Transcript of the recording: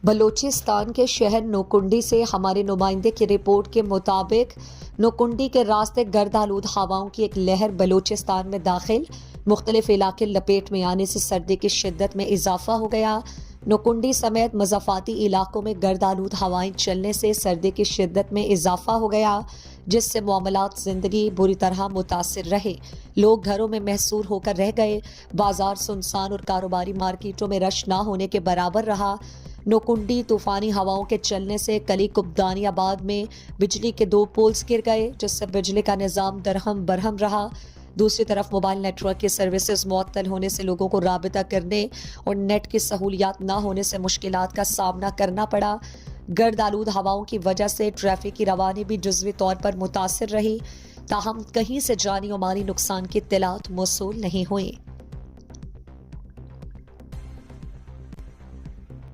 بلوچستان کے شہر نوکنڈی سے ہمارے نمائندے کی رپورٹ کے مطابق نوکنڈی کے راستے گرد آلود ہواؤں کی ایک لہر بلوچستان میں داخل، مختلف علاقے لپیٹ میں آنے سے سردی کی شدت میں اضافہ ہو گیا۔ نوکنڈی سمیت مضافاتی علاقوں میں گرد آلود ہوائیں چلنے سے سردی کی شدت میں اضافہ ہو گیا، جس سے معاملات زندگی بری طرح متاثر رہے۔ لوگ گھروں میں محصور ہو کر رہ گئے، بازار سنسان اور کاروباری مارکیٹوں میں رش نہ ہونے کے برابر رہا۔ نوکنڈی طوفانی ہواؤں کے چلنے سے کلی کبدانی آباد میں بجلی کے 2 پولز گر گئے، جس سے بجلی کا نظام درہم برہم رہا۔ دوسری طرف موبائل نیٹ ورک کی سروسز معطل ہونے سے لوگوں کو رابطہ کرنے اور نیٹ کی سہولیات نہ ہونے سے مشکلات کا سامنا کرنا پڑا۔ گرد آلود ہواؤں کی وجہ سے ٹریفک کی روانی بھی جزوی طور پر متاثر رہی، تاہم کہیں سے جانی و مالی نقصان کی اطلاعات موصول نہیں ہوئی۔